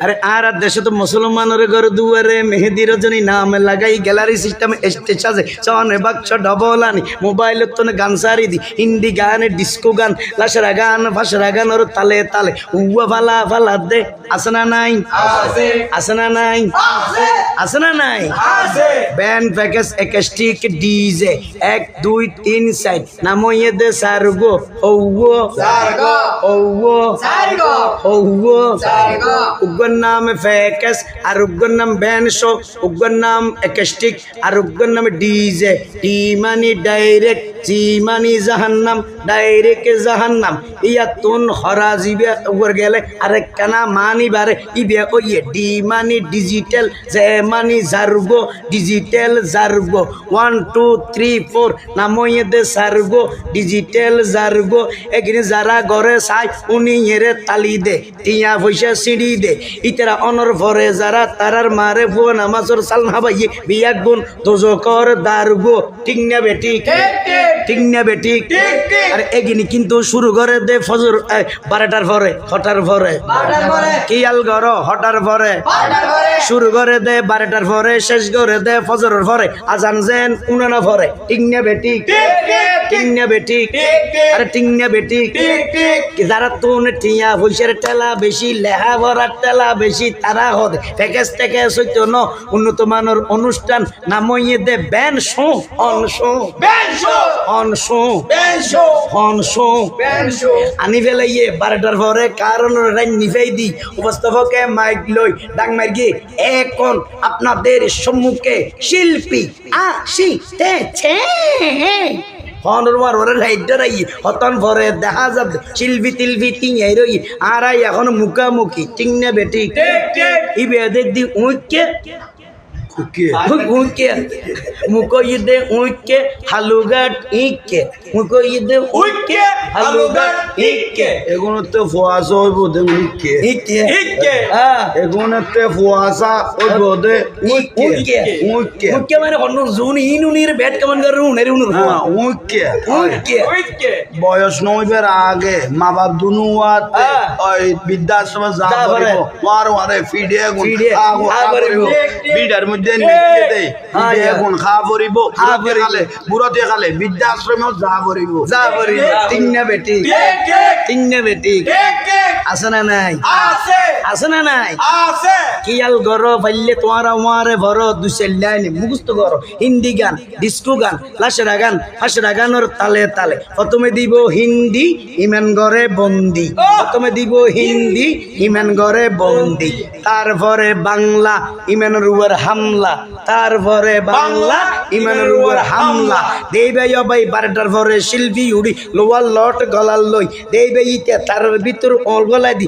আরে আর দেশে তো মুসলমানের ঘর দুয়ারে মেহেদি রজনী নাম লাগাই গ্যালারি সিস্টেম স্টেজ আছে চনে বাক্স ডবল আনি মোবাইল তো গান সারি দি হিন্দি গান ডিস্কো গান লাশরা গান ভাষরা গান ওর তালে তালে উয়া ফালা ফালা দে আসনা নাই আসনা নাই আসনা নাই ব্যান্ড প্যাকেজ একাস্টিক ডিজে 1 2 3 সাইড নাময়ে দে সারগো ওও সারগো ওও সারগো ওও সারগো উগ্র নাম প্যাকেজ আর উগ্র নাম ব্যান্ড শো উগ্র নাম একাস্টিক আর উগ্র নাম ডিজে টি মানি ডাইরেক্ট জি মানি জাহান্নাম ডাইরেক্ট জাহান্নাম ইয়া তুন হরা জিবে উপর গেলে আরেক কানা মানি বারে ইবে ওয়ে ডি মানি ডিজিটাল জে মানি জার্গো ডিজিটাল জার্গো 1 2 3 4 নাময়ে দে সার্গো ডিজিটাল জার্গো এগিনে যারা ঘরে চাই উনি এরে তালি দে টিয়া পয়সা সিঁড়ি দে ইতারা অনর ভরে যারা তারার মারে ফো নামাজর সাল হাবাইয়ে বিয়া গুণ দোজকর দারগো ঠিক না বেটি ঠিক না বেটি আর এগিনি কিন্তু শুরু করে দে ফজর 12টার পরে হটার পরে কিয়াল গর হটার পরে শুরু করে দে 12টার পরে শেষ করে দে ফজরের পরে আজান যেন উনানা পরে ঠিক না বেটি ঠিক না বেটি আরে ঠিক না বেটি যারা তুন টিয়া পয়সার টেলা বেশি লেহা ভরার টেলা বেশি তারা হদে প্যাকেজ থেকে সত্য ন উন্নত মানের অনুষ্ঠান নামইয়ে দে ব্যান শো অন শো ব্যান শো অন শো ব্যান শো অন শো ব্যান শো আনি ফেলাইয়ে 12টার পরে কারণ রাইন নিফাই দি উপস্থাপকে মাইক লই ডাং মারগি এখন আপনাদের সম্মুখে শিল্পী আসিতেছে হতন ভরে দেখা যাবে শিল্পী তিলপি টিঙাই রই আর এখন মুখামুখি ঠিক না বেটি ইবে দি উইকে মুকইদে উইকে হালুগাট ইকে মুকইদে উইকে হালুগাট ইকে এগুলোতে ফোয়াসা হইব দে উইকে ইকে ইকে হ্যাঁ এগুলোতে ফোয়াসা হইব দে উইকে উইকে উইকে মানে কোন জুন ইনুনির ব্যাট কেমন করে উনের উনের হ্যাঁ উইকে উইকে বয়স নইবার আগে মা বাপ দুনুয়াত ওই বৃদ্ধাশ্রমে যা করিব ওয়ার ওয়ারে ফিডে গুণ বিডার মধ্যে নিয়ে দেই ফিডে গুণ খা পড়িব খালে বুড়তে খালে বৃদ্ধাশ্রমেও যা পড়িব ঠিক না বেটি ঠিক না বেটি আছে না নাই আছে না নাই কিয়াল গর পাইলে তোমার আমারে ভর দুসেল লাইন মুখস্থ কর হিন্দি গান ডিস্কো গান লাশরা গান ফাশরা গানের তালে তালে প্রথমে দিব হিন্দি ইমান গরে বন্দি প্রথমে দিব হিন্দি ইমান গরে বন্দি তারপরে বাংলা ইমানের উপর হামলা তারপরে বাংলা ইমানের উপর হামলা দেবে ভাই 12টার পরে শিল্পী উড়ি লোয়ার লট গলার লই দেবে ইতে তার ভিতর গলায় দি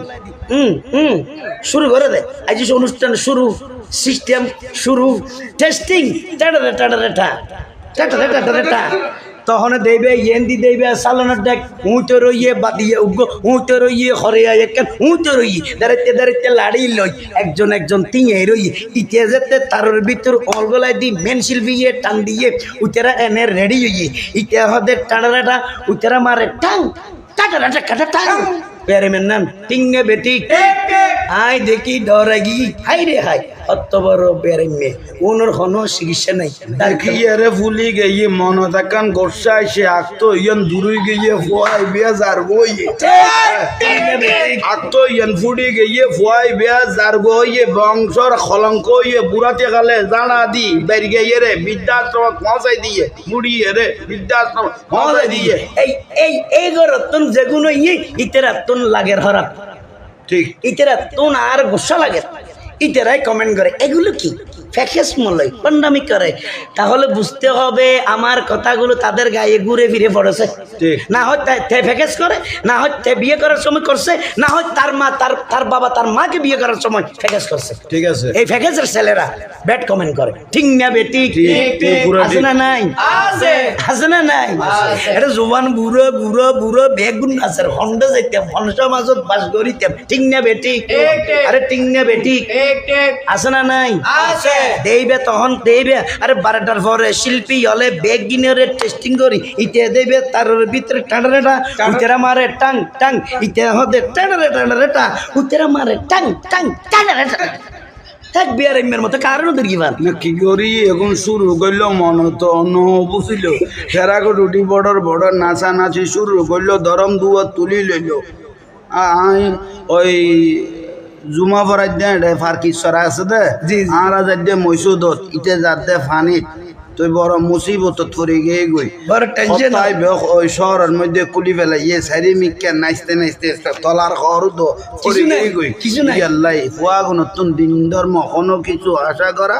শুরু করে দে আজ অনুষ্ঠান শুরু সিস্টেম শুরু টেস্টিং তখন দেবে ইয়েন্দি দেবে সালানোর দেখ উঁচে রইয়ে বাদিয়ে উগ্র উঁচে রইয়ে হরিয়া একেন উঁচে রইয়ে দাঁড়াইতে দাঁড়াইতে লাড়ি লই একজন একজন তিঙে রইয়ে ইতে যেতে তারের ভিতর অলগলায় দি মেন শিল্পী টান দিয়ে উতেরা এনে রেডি হইয়ে ইতে হদের টাড়াটা উতেরা মারে টাং টাটা কাটা টাং প্যারে মেন নাম টিঙ্গে বেটি আয় দেখি ডরাগি হাই রে হাই অত বড় প্যারে মে ওনার কোনো চিকিৎসা নাই তার কি আরে ফুলি গিয়ে মন তাকান গোসা এসে আকতো ইয়ান দূরই গিয়ে ফুয়াই বিয়া যার বইয়ে আকতো ইয়ান ফুডি গিয়ে ফুয়াই বিয়া যার বইয়ে বংশর কলঙ্ক ইয়ে বুড়াতে গেলে জানা দি বেরি গিয়ে রে বৃদ্ধাশ্রম পৌঁছাই দিয়ে মুড়ি রে বৃদ্ধাশ্রম পৌঁছাই দিয়ে এই গরতন যেগুলো ইয়ে ইতেরাতন লাগের হরাপ ঠিক ইতেরা তোন আর গুসা লাগে ইতেরাই কমেন্ট করে এগুলো কি ফ্যাকেস মলয় পান্ডামি করে তাহলে বুঝতে হবে আমার কথাগুলো তাদের গায়ে ঘুরে ফিরে পড়েছে না হয় ফ্যাকেস করে না হয় বিয়ে করার সময় করছে না হয় তার মা তার বাবা তার মাকে বিয়ে করার সময় ফ্যাকেস করছে ঠিক আছে এই ফ্যাকেসের ছেলেরা ব্যাড কমেন্ট করে ঠিক না বেটি আছে না নাই আছে না নাই এটা জোয়ান বুড়ো বুড়ো বুড়ো বেগুন আছে হন্ডা যাইতাম হন্ডা মাজত বাস করিতাম ঠিক না বেটি আরে ঠিক না বেটি আছে না নাই দেইবে তখন দেইবে আরে 12টার পরে শিল্পী হলে বেগ গিনরে টেস্টিং করি ইতে দেইবে তার ভিতরে টানারেটা উতেরা মারে টাং টাং ইতে হদে টানারেটা উতেরা মারে টাং টাং টানারেটা এক বিয়ার এমের মতো কারণ দর্গিবান না কি করি এখন শুরু করলো মন তো অন্য বুঝিল ফেরাকো রুটি বড় নাচা নাচি শুরু করলো দরম দুয়া তুলি লইল ওই জুমা ফরাই দে ফার্কি সরা আছে দে আরা যাই দে মৈসুদত ইতে যার দে ফানিত তুই বড় মুসিবত পড়ে গিয়ে গই বড় টেনশন তাই ওই শহরের মধ্যে কুলি ফেলা ইয়ে সারি মিকে নাচতে নাচতে তলার খর তো পড়ে গিয়ে গই কিছু নাই আল্লাহ ফুয়া নতুন দিন ধর্ম কোনো কিছু আশা করা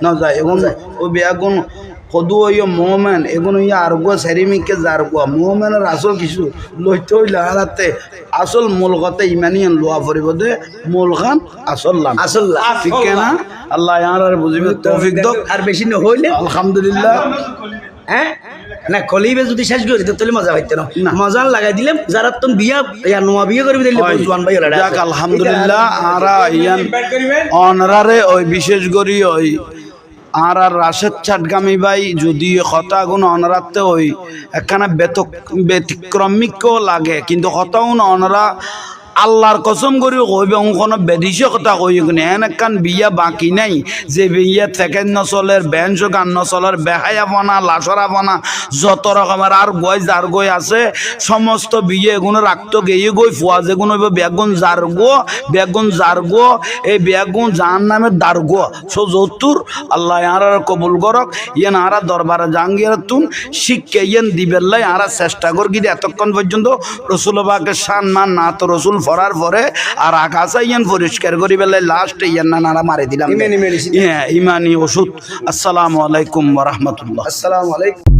না যায় এবং ও বেগুন সদু ইয়ে মোহমেন এগুলো ইয়ে আর গো সারি মিকে যার গো মোহমেনের আসল কিছু লইতে হইলে হারাতে আসল মূল কথা ইমানি লোয়া পড়িব দে মূল খান আসল ঠিক না আল্লাহ আর বুঝিবে তৌফিক দাও আর বেশি না হইলে আলহামদুলিল্লাহ হ্যাঁ না কলিবে যদি শেষ করে দিত তাহলে মজা হইতো না মজা লাগাই দিলাম যারা তুমি বিয়া ইয়া নোয়া বিয়ে করবি দিলে জওয়ান ভাই হলা যাক আলহামদুলিল্লাহ আরা ইয়ান অনরারে ওই বিশেষ করি ওই আর রাশেদ চাটগামী ভাই যদি হতা গুণ অনরাতে ওই একখানা ব্যতিক্রমিকও লাগে কিন্তু হতাউন অনরা আল্লাহর কসম করি কইবে কোনো বেদিসে কথা কই কিনে এন একখান বিয়া বাকি নাই যে বিয়া থেকে নচলের বেঞ্চ গান নচলের বেহায়া বনা লাচরা বনা যত রকমের আর গই যার গই আছে সমস্ত বিয়ে এগুলো রাখতো গিয়ে গই ফুয়া যেগুলো বেগুন যার গো এই বেগুন যার নামে দার গো সো যতুর আল্লাহ আর কবুল করক ইয়েন আরা দরবারে জাঙ্গিয়ার তুন শিখকে ইয়েন দিবেল্লাই আরা চেষ্টা কর গিয়ে এতক্ষণ পর্যন্ত রসুলবাকে শান মান না তো রসুল ফরার পরে আর আকাশা ইয়ান পরিষ্কার করি বেলায় লাস্ট ইয়ান নানা মারি দিলাম ইমানি ওষুধ আসসালামু আলাইকুম ওয়া রাহমাতুল্লাহ আসসালামু আলাইকুম